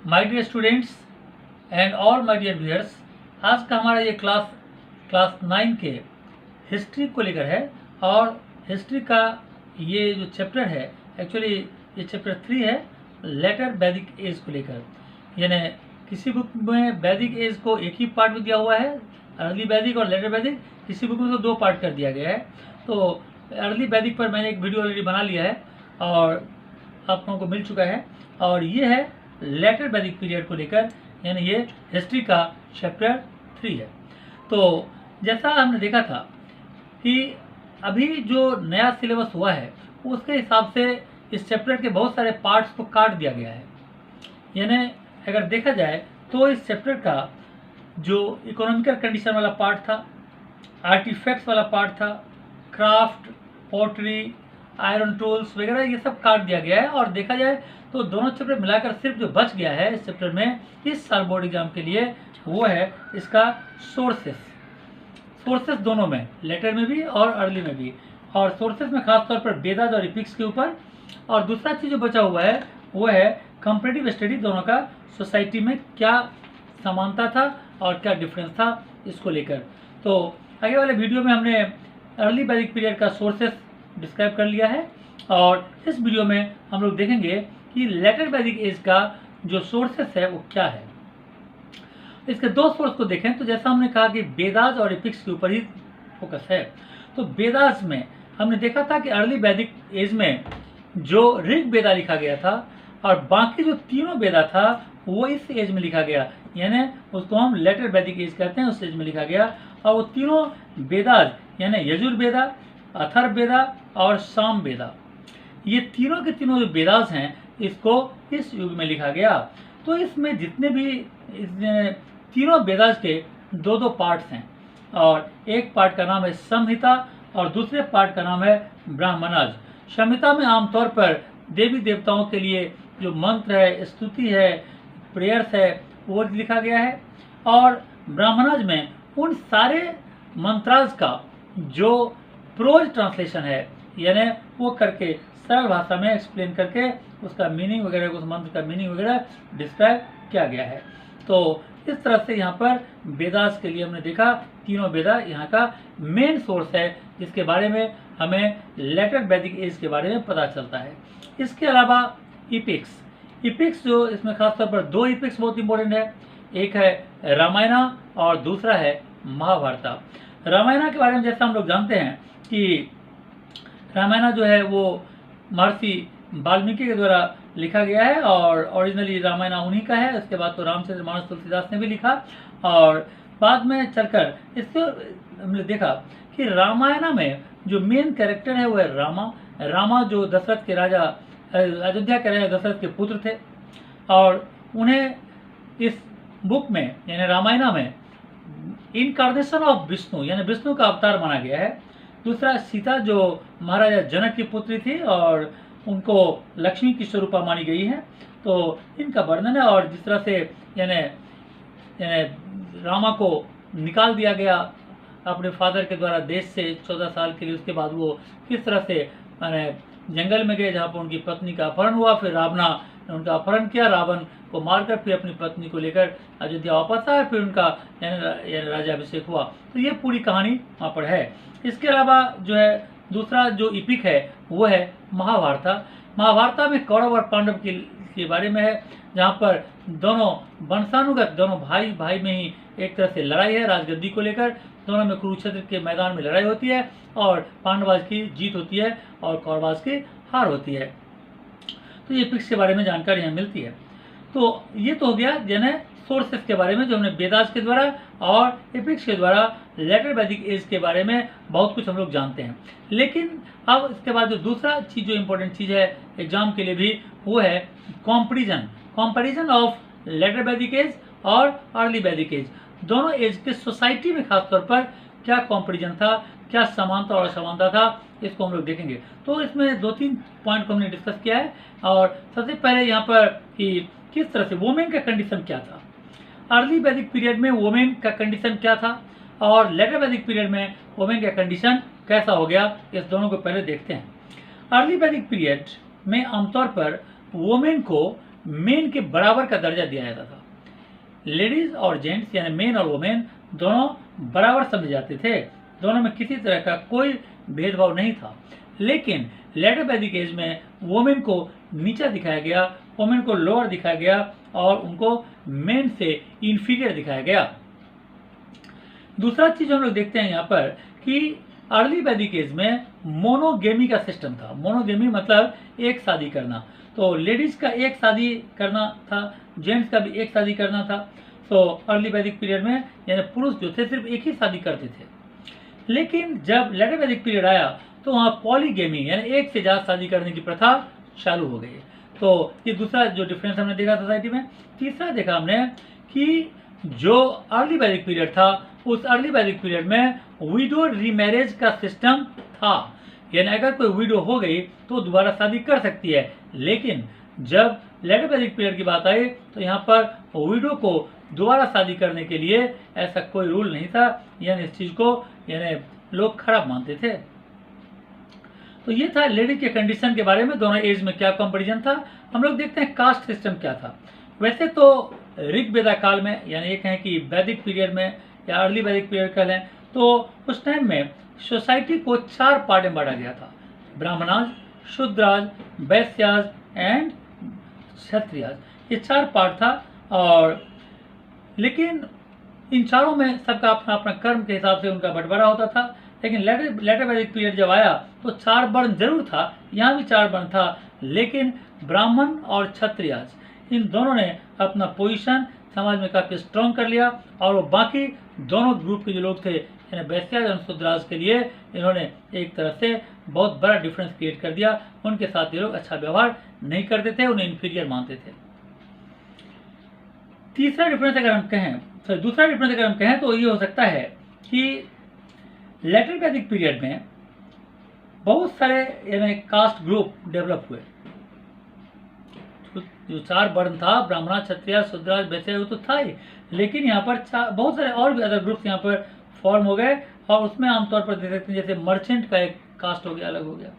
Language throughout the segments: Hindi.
My dear students and all my dear viewers, आज का हमारा ये क्लास 9 के हिस्ट्री को लेकर है। और हिस्ट्री का ये जो चैप्टर है, एक्चुअली ये चैप्टर 3 है, लेटर वैदिक एज को लेकर। यानी किसी बुक में वैदिक एज को एक ही पार्ट में दिया हुआ है, अर्ली वैदिक और लेटर वैदिक। किसी बुक में तो 2 पार्ट कर दिया गया है। तो अर्ली वैदिक पर मैंने एक वीडियो ऑलरेडी बना लिया है और आप लोगों को मिल चुका है। और ये है लेटर वैदिक पीरियड को लेकर, यानी ये हिस्ट्री का चैप्टर 3 है। तो जैसा हमने देखा था कि अभी जो नया सिलेबस हुआ है उसके हिसाब से इस चैप्टर के बहुत सारे पार्ट्स को काट दिया गया है। यानी अगर देखा जाए तो इस चैप्टर का जो इकोनॉमिकल कंडीशन वाला पार्ट था, आर्टिफैक्ट्स वाला पार्ट था, क्राफ्ट, पॉटरी, आयरन टूल्स वगैरह, ये सब काट दिया गया है। और देखा जाए तो दोनों चैप्टर मिलाकर सिर्फ जो बच गया है इस चैप्टर में इस साल बोर्ड एग्जाम के लिए, वो है इसका सोर्सेस दोनों में, लेटर में भी और अर्ली में भी। और सोर्सेस में खासतौर पर वेदास और इपिक्स के ऊपर। और दूसरा चीज़ जो बचा हुआ है वो है कंपैरेटिव स्टडी, दोनों का सोसाइटी में क्या समानता था और क्या डिफरेंस था इसको लेकर। तो आगे वाले वीडियो में हमने अर्ली वैदिक पीरियड का सोर्सेस डिस्क्राइब कर लिया है और इस वीडियो में हम लोग देखेंगे कि लेटर वैदिक एज का जो सोर्सेस है वो क्या है। इसके 2 सोर्स को देखें तो जैसा हमने कहा कि वेदास और इपिक्स के ऊपर ही फोकस है। तो वेदास में हमने देखा था कि अर्ली वैदिक एज में जो ऋग वेदा लिखा गया था और बाकी जो तीनों वेदा था वो इस एज में लिखा गया, यानी उसको हम लेटर वैदिक एज कहते हैं, उस एज में लिखा गया। और वो तीनों वेदास यानी यजुर्वेदा, अथर्ववेदा और सामवेदा, ये तीनों के तीनों जो वेदास हैं इसको इस युग में लिखा गया। तो इसमें जितने भी तीनों वेदास के 2 पार्ट्स हैं और एक पार्ट का नाम है संहिता और दूसरे पार्ट का नाम है ब्राह्मणाज। संहिता में आमतौर पर देवी देवताओं के लिए जो मंत्र है, स्तुति है, प्रेयर्स है, वो लिखा गया है। और ब्राह्मणाज में उन सारे मंत्राज का जो प्रोज ट्रांसलेशन है, यानी वो करके सरल भाषा में एक्सप्लेन करके उसका मीनिंग वगैरह, उस मंत्र का मीनिंग वगैरह डिस्क्राइब किया गया है। तो इस तरह से यहाँ पर वेदास के लिए हमने देखा तीनों वेदा यहाँ का मेन सोर्स है, जिसके बारे में हमें लेटर वैदिक एज के बारे में पता चलता है। इसके अलावा इपिक्स जो इसमें खासतौर पर 2 इपिक्स बहुत इंपॉर्टेंट है, एक है रामायणा और दूसरा है महाभारत। रामायणा के बारे में जैसा हम लोग जानते हैं कि रामायणा जो है वो महर्षि वाल्मीकि के द्वारा लिखा गया है और ओरिजिनली रामायण उन्हीं का है। उसके बाद तो रामचंद्र मानस तुलसीदास ने भी लिखा और बाद में चलकर इसको हमने देखा कि रामायण में जो मेन कैरेक्टर है वो है रामा जो दशरथ के राजा, अयोध्या के राजा दशरथ के पुत्र थे। और उन्हें इस बुक में यानी रामायण में इनकार्नेशन ऑफ विष्णु यानी विष्णु का अवतार माना गया है। दूसरा सीता जो महाराजा जनक की पुत्री थी और उनको लक्ष्मी की स्वरूपा मानी गई है। तो इनका वर्णन है और जिस तरह से यानी रामा को निकाल दिया गया अपने फादर के द्वारा देश से 14 साल के लिए, उसके बाद वो किस तरह से जंगल में गए जहाँ पर उनकी पत्नी का अपहरण हुआ, फिर रावणा ने उनका अपहरण किया, रावण को मारकर फिर अपनी पत्नी को लेकर अयोध्या वापस आया, फिर उनका यानी राज्याभिषेक हुआ। तो ये पूरी कहानी वहाँ पर है। इसके अलावा जो है दूसरा जो इपिक है वो है महाभारत में कौरव और पांडव के बारे में है, जहाँ पर दोनों वंशानुगत दोनों भाई में ही एक तरह से लड़ाई है राजगद्दी को लेकर। दोनों में कुरुक्षेत्र के मैदान में लड़ाई होती है और पांडवाज की जीत होती है और कौरवाज की हार होती है। तो ये इपिक्स के बारे में जानकारी यहाँ मिलती है। तो ये तो हो गया यानी सोर्सेस के बारे में जो हमने वेदास के द्वारा और एपिक्स के द्वारा लेटर वैदिक एज के बारे में बहुत कुछ हम लोग जानते हैं। लेकिन अब इसके बाद जो दूसरा चीज़ जो इम्पोर्टेंट चीज़ है एग्जाम के लिए भी, वो है कंपैरिजन ऑफ लेटर वैदिक एज और अर्ली वैदिक एज। दोनों एज के सोसाइटी में खासतौर पर क्या कंपैरिजन था, क्या समानता और असमानता था, इसको हम लोग देखेंगे। तो इसमें 2-3 पॉइंट को हमने डिस्कस किया है। और सबसे पहले यहाँ पर कि किस तरह से वोमेन का कंडीशन क्या था, अर्ली वैदिक पीरियड में वोमेन का कंडीशन क्या था और लेटर वैदिक पीरियड में वोमेन का कंडीशन कैसा हो गया, इस दोनों को पहले देखते हैं। अर्ली वैदिक पीरियड में आमतौर पर वोमेन को मेन के बराबर का दर्जा दिया जाता था। लेडीज और जेंट्स यानी मेन और वुमेन दोनों बराबर समझे जाते थे, दोनों में किसी तरह का कोई भेदभाव नहीं था। लेकिन लेटर वैदिक एज में वुमेन को नीचा दिखाया गया, वुमेन को लोअर दिखाया गया और उनको मेन से इंफीरियर दिखाया गया। दूसरा चीज हम लोग देखते हैं यहाँ पर कि अर्ली वैदिक एज में मोनोगेमी का सिस्टम था। मोनोगेमी मतलब एक शादी करना, तो लेडीज का एक शादी करना था, जेंट्स का भी एक शादी करना था। तो अर्ली वैदिक पीरियड में यानी पुरुष जो थे सिर्फ एक ही शादी करते थे। लेकिन जब लेटर वैदिक पीरियड आया तो वहाँ पॉलीगेमी यानी एक से ज्यादा शादी करने की प्रथा चालू हो गई। तो ये दूसरा जो डिफरेंस हमने देखा सोसाइटी में। तीसरा देखा हमने कि जो अर्ली वैदिक पीरियड था उस अर्ली वैदिक पीरियड में विडो रीमैरिज का सिस्टम था, यानी अगर कोई विडो हो गई तो दोबारा शादी कर सकती है। लेकिन जब लेटर वैदिक पीरियड की बात आई तो यहाँ पर विडो को दोबारा शादी करने के लिए ऐसा कोई रूल नहीं था, यानी इस चीज को यानी लोग खराब मानते थे। तो ये था लेडीज के कंडीशन के बारे में, दोनों एज में क्या कंपैरिजन था। हम लोग देखते हैं कास्ट सिस्टम क्या था। वैसे तो ऋग्वेदा काल में यानी ये कहें कि वैदिक पीरियड में या अर्ली वैदिक पीरियड कह लें तो उस टाइम में सोसाइटी को 4 पार्ट में बांटा गया था, ब्राह्मणाज, शूद्राज, वैश्याज एंड क्षत्रियाज, ये 4 पार्ट था। और लेकिन इन चारों में सबका अपना अपना कर्म के हिसाब से उनका बंटवारा होता था। लेकिन लेटर वैदिक पीरियड जब आया तो 4 वर्ण जरूर था, यहाँ भी 4 वर्ण था, लेकिन ब्राह्मण और क्षत्रियाज इन दोनों ने अपना पोजीशन समाज में काफी स्ट्रॉन्ग कर लिया और वो बाकी दोनों ग्रुप के जो लोग थे यानी वैश्याज और शूद्राज के लिए इन्होंने एक तरह से बहुत बड़ा डिफरेंस क्रिएट कर दिया। उनके साथ ये लोग अच्छा व्यवहार नहीं करते थे, उन्हें इंफीरियर मानते थे। दूसरा डिफरेंस अगर हम कहें तो ये हो सकता है कि लेटर वैदिक पीरियड में बहुत सारे यानी कास्ट ग्रुप डेवलप हुए। जो 4 वर्ण था, ब्राह्मण, क्षत्रिय, शूद्राज, वैश्य, वो तो था ही, लेकिन यहाँ पर बहुत सारे और भी अदर ग्रुप्स यहाँ पर फॉर्म हो गए और उसमें आमतौर पर देख सकते हैं जैसे मर्चेंट का एक कास्ट हो गया, अलग हो गया।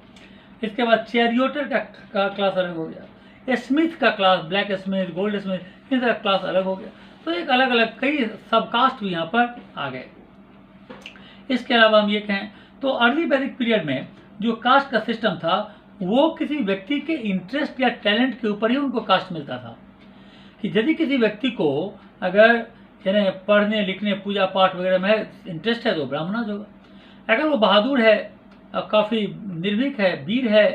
इसके बाद चैरियोटर का क्लास अलग हो गया, स्मिथ का class, black Smith, gold Smith, इनका क्लास अलग हो गया। तो एक अलग अलग कई सब कास्ट भी यहाँ पर आ गए। इसके अलावा हम ये कहें तो अर्ली वैदिक पीरियड में जो कास्ट का सिस्टम था वो किसी व्यक्ति के इंटरेस्ट या टैलेंट के ऊपर ही उनको कास्ट मिलता था। कि यदि किसी व्यक्ति को अगर यानी पढ़ने लिखने पूजा पाठ वगैरह में इंटरेस्ट है तो ब्राह्मणाज होगा, अगर वो बहादुर है, काफ़ी निर्भीक है, वीर है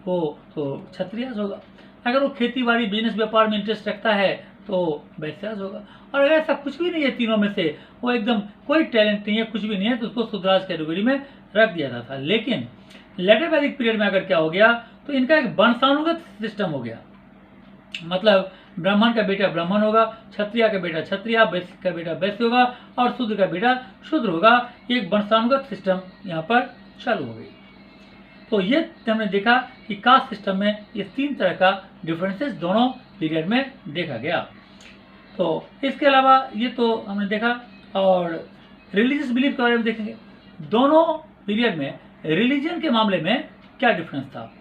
वो तो क्षत्रियाज होगा, अगर वो खेती बाड़ी बिजनेस व्यापार में इंटरेस्ट रखता है तो वैश्याज होगा, और अगर ऐसा कुछ भी नहीं है तीनों में से, वो एकदम कोई टैलेंट नहीं है, कुछ भी नहीं है, तो उसको शूद्राज कैटेगरी में रख दिया जाता था। लेकिन लेटर वैदिक पीरियड में अगर क्या हो गया तो इनका एक वंशानुगत सिस्टम हो गया, मतलब ब्राह्मण का बेटा ब्राह्मण होगा, क्षत्रिय का बेटा क्षत्रिय, वैश्य का बेटा वैश्य होगा और शूद्र का बेटा शूद्र होगा। एक वंशानुगत सिस्टम यहाँ पर चालू हो गई। तो ये हमने देखा कि कास्ट सिस्टम में ये 3 तरह का डिफरेंसेस दोनों पीरियड में देखा गया। तो इसके अलावा ये तो हमने देखा, और रिलीजियस बिलीफ के बारे में देखेंगे। दोनों पीरियड में रिलीजन के मामले में क्या डिफरेंस था।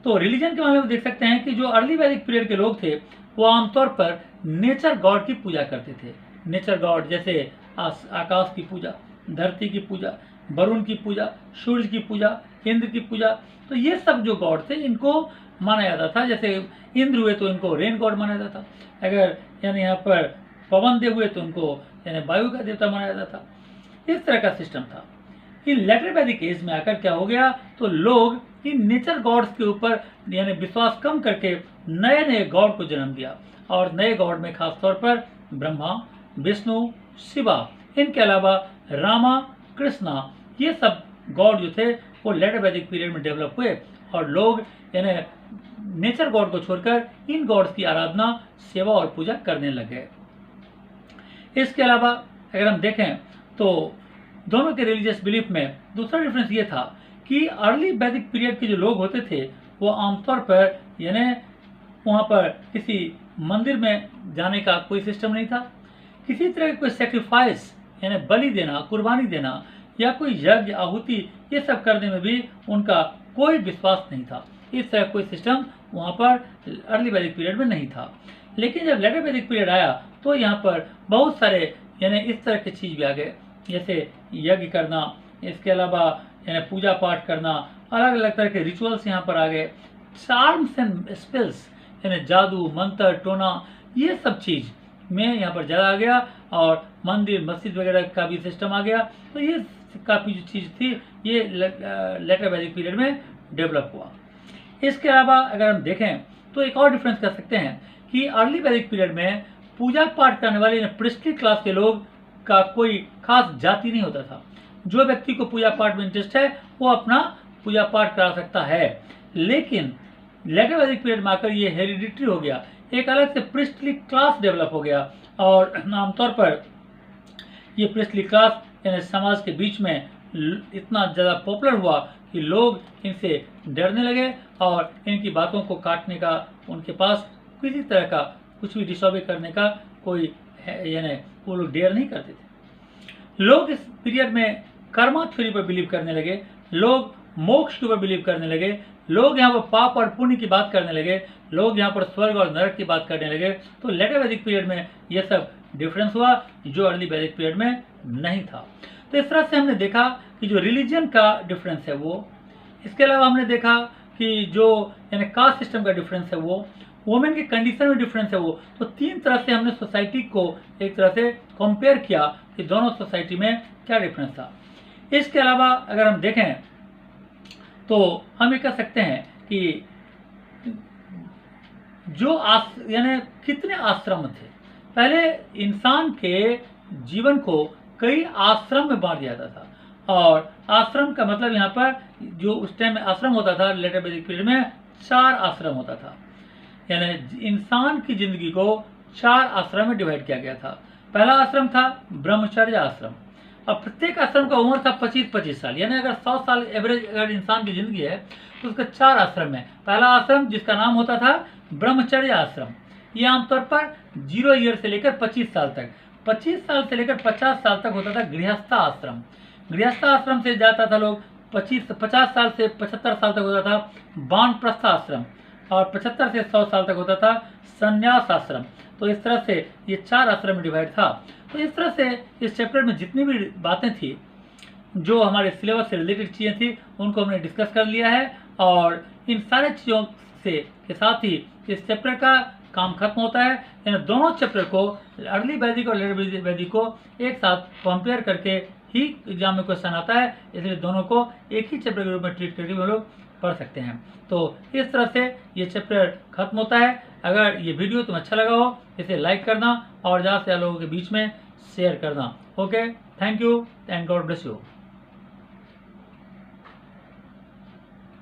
तो रिलीजन के मामले में देख सकते हैं कि जो अर्ली वैदिक पीरियड के लोग थे वो आमतौर पर नेचर गॉड की पूजा करते थे। नेचर गॉड जैसे आकाश की पूजा, धरती की पूजा, वरुण की पूजा, सूर्य की पूजा, इंद्र की पूजा, तो ये सब जो गॉड थे इनको माना जाता था। जैसे इंद्र हुए तो इनको रेन गॉड माना जाता था, अगर यानी यहाँ पर पवन देव हुए तो उनको यानी वायु का देवता माना जाता था। इस तरह का सिस्टम था। इन लेटर वैदिक एज में आकर क्या हो गया तो लोग इन नेचर गॉड्स के ऊपर यानी विश्वास कम करके नए नए गॉड को जन्म दिया, और नए गॉड में खासतौर पर ब्रह्मा, विष्णु, शिवा, इनके अलावा रामा, कृष्णा, ये सब गॉड जो थे वो लेटर वैदिक पीरियड में डेवलप हुए, और लोग यानी नेचर गॉड को छोड़कर इन गॉड्स की आराधना, सेवा और पूजा करने लग गए। इसके अलावा अगर हम देखें तो दोनों के रिलीजियस बिलीफ में दूसरा डिफरेंस ये था कि अर्ली वैदिक पीरियड के जो लोग होते थे वो आमतौर पर यानी वहाँ पर किसी मंदिर में जाने का कोई सिस्टम नहीं था, किसी तरह का कोई सेक्रीफाइस यानी बलि देना, कुर्बानी देना या कोई यज्ञ, आहुति, ये सब करने में भी उनका कोई विश्वास नहीं था। इस तरह कोई सिस्टम वहाँ पर अर्ली वैदिक पीरियड में नहीं था। लेकिन जब लेटर वैदिक पीरियड आया तो यहाँ पर बहुत सारे यानी इस तरह की चीज़ भी आ गए, जैसे यज्ञ करना, इसके अलावा यानी पूजा पाठ करना, अलग अलग तरह के रिचुअल्स यहाँ पर आ गए, चार्म्स एंड स्पेल्स यानी जादू मंत्र टोना, ये सब चीज़ में यहाँ पर ज़्यादा आ गया, और मंदिर मस्जिद वगैरह का भी सिस्टम आ गया। तो ये काफ़ी जो चीज़ थी ये लेटर वैदिक पीरियड में डेवलप हुआ। इसके अलावा अगर हम देखें तो एक और डिफरेंस कर सकते हैं कि अर्ली वैदिक पीरियड में पूजा पाठ करने वाले प्रिस्टली क्लास के लोग का कोई खास जाति नहीं होता था। जो व्यक्ति को पूजा पाठ में इंटरेस्ट है वो अपना पूजा पाठ करा सकता है। लेकिन लेटर वैदिक पीरियड में आकर ये हेरिडिटरी हो गया, एक अलग से प्रिस्टली क्लास डेवलप हो गया, और आमतौर पर ये प्रिस्टली क्लास यानी समाज के बीच में इतना ज़्यादा पॉपुलर हुआ कि लोग इनसे डरने लगे और इनकी बातों को काटने का उनके पास किसी तरह का कुछ भी डिसऑबे करने का कोई यानी वो लोग डेयर नहीं करते थे। लोग इस पीरियड में कर्मा थ्योरी पर बिलीव करने लगे, लोग मोक्ष के ऊपर बिलीव करने लगे, लोग यहाँ पर पाप और पुण्य की बात करने लगे, लोग यहाँ पर स्वर्ग और नरक की बात करने लगे। तो लेटर वैदिक पीरियड में यह सब डिफरेंस हुआ जो अर्ली वैदिक पीरियड में नहीं था। तो इस तरह से हमने देखा कि जो रिलीजन का डिफरेंस है वो, इसके अलावा हमने देखा कि जो यानी कास्ट सिस्टम का डिफरेंस है वो, वुमेन के कंडीशन में डिफरेंस है वो। तो तीन तरह से हमने सोसाइटी को एक तरह से कंपेयर किया कि दोनों सोसाइटी में क्या डिफरेंस था। इसके अलावा अगर हम देखें तो हम ये कह सकते हैं कि जो यानी कितने आश्रम थे। पहले इंसान के जीवन को कई आश्रम में बांट दिया जाता था, और आश्रम का मतलब यहाँ पर जो उस टाइम में आश्रम होता था लेटर वैदिक पीरियड में 4 आश्रम होता था। यानी इंसान की जिंदगी को 4 आश्रम में डिवाइड किया गया था। पहला आश्रम था ब्रह्मचर्य आश्रम, और प्रत्येक आश्रम का उम्र था 25-25 साल। यानी अगर 100 साल एवरेज अगर इंसान की जिंदगी है तो उसका 4 आश्रम है। पहला आश्रम जिसका नाम होता था ब्रह्मचर्य आश्रम, ये आमतौर पर 0 ईयर से लेकर 25 साल तक, 25 साल से लेकर 50 साल तक होता था गृहस्थ आश्रम। गृहस्थ आश्रम से जाता था लोग 50 साल से 75 साल तक होता था वानप्रस्थ आश्रम, और 75 से 100 साल तक होता था संन्यास आश्रम। तो इस तरह से ये 4 आश्रम में डिवाइड था। तो इस तरह से इस चैप्टर में जितनी भी बातें थी जो हमारे सिलेबस से रिलेटेड चीज़ें थी उनको हमने डिस्कस कर लिया है, और इन सारे चीज़ों से के साथ ही इस चैप्टर का काम खत्म होता है। यानी दोनों चैप्टर को, अर्ली वैदिक और लेटर वैदिक को एक साथ कंपेयर करके ही एग्जाम में क्वेश्चन आता है, इसलिए दोनों को एक ही चैप्टर के रूप में ट्रीट करके हम लोग पढ़ सकते हैं। तो इस तरह से ये चैप्टर खत्म होता है। अगर ये वीडियो तुम्हें अच्छा लगा हो इसे लाइक करना और ज़्यादा से ज़्यादा लोगों के बीच में शेयर करना। Okay, thank you and God bless you.